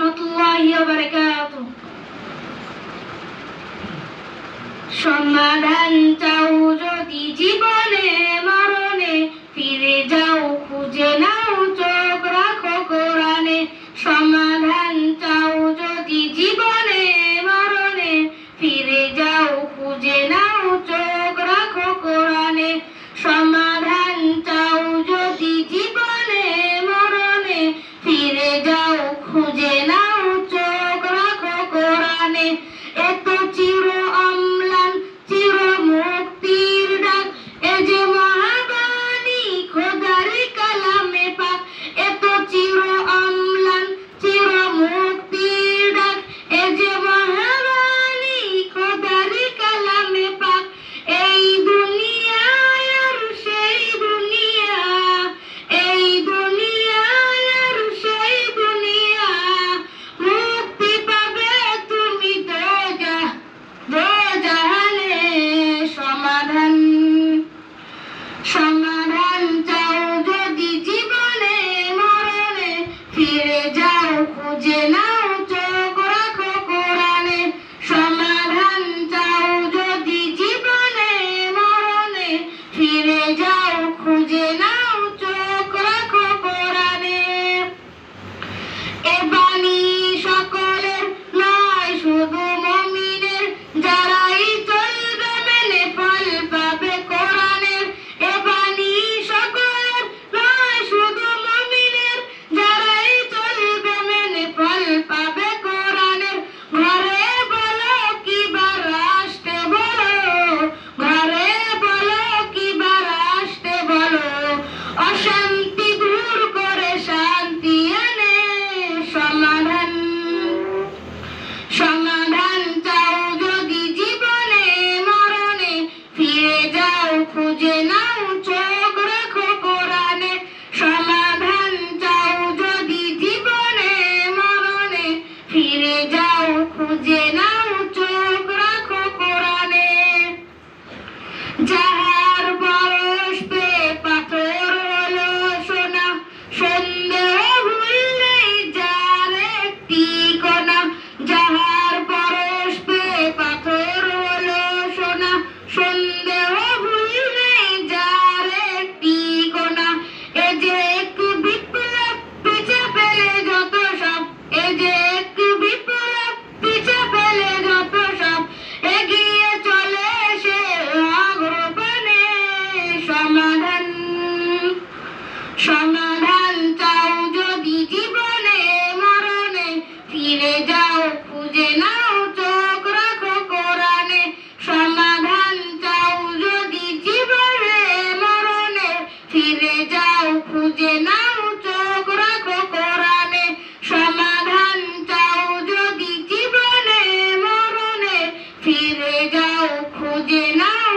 রাহমাতুল্লাহি ওয়া বারাকাতুহু। সমাধান চাও যদি জীবনে মরণে, ফিরে যাও খুঁজে নাও চোখ রাখো কোরআনে। সমাধান চাও যদি জীবনে মরণে, ফিরে যাও খুঁজে নাও চোখ রাখো কোরআনে। সমাধান চাও যদি জীবনে মরণে, ফিরে যাও খুঁজে নাও চোখ রাখো কোরআনে। এত চির অম্লান চির মুক্তির ডাক, এ যে মহাবাণী খোদার কালামে পাক। এত চির অম্লান চির মুক্তির ডাক, এ যে মহাবাণী খোদার কালামে পাক। এই দুনিয়ায় আর সেই দুনিয়া, এই দুনিয়ায় আর সেই দুনিয়া, মুক্তি পাবে তুমি দোজাহানে। সমাধান সমাধান চাও যদি জীবনে মরণে, ফিরে যাও খুঁজে নাও চোখ রাখো কোরআনে। সমাধান চাও যদি জীবনে মরণে, ফিরে যাও খুঁজে নাও চোখ রাখো কোরআনে। এ বাণী সকলের নয় শুধু মুমিনের, যারাই চলবে মেনে ফল পাবে কোরআনের। এ বাণী সকলের নয় শুধু মুমিনের, যারাই চলবে মেনে ফল পাবে কোরআনের। ঘরে বলো কিবা রাষ্ট্রে বলো, ঘরে বলো কিবা রাষ্ট্রে বলো, অশান্তি দূর করে শান্তি আনে। সমাধান সমাধান চাও যদি জীবনে মরণে, ফিরে যাও খুঁজে নাও চোখ রাখো কোরআনে। সমাধান চাও যদি জীবনে মরণে, ফিরে যাও খুঁজে নাও চোখ রাখো কোরআনে। যাহার বয়স পেয়ে পাথর হলো সোনা, সন্দেহ ভুল নেই যার একটি কণা। যাহার বয়স পেয়ে পাথর হলো সোনা, সন্দেহ ভুল নেই যার একটি কণা। এ যে একটু বিপ্লব পিছে ফেলে যত সব, এ যে একটু বিপ্লব পিছে ফেলে যত সব, এগিয়ে চলে সে অগ্রপানে। সমাধান সমাধান চাও যদি জীবনে মরণে, ফিরে যাও খুঁজে নাও চোখ রাখো কোরআনে। সমাধান চাও যদি জীবনে মরণে, ফিরে যাও খুঁজে নাও চোখ রাখো কোরআনে। সমাধান চাও যদি জীবনে মরণে, ফিরে যাও খুঁজে নাও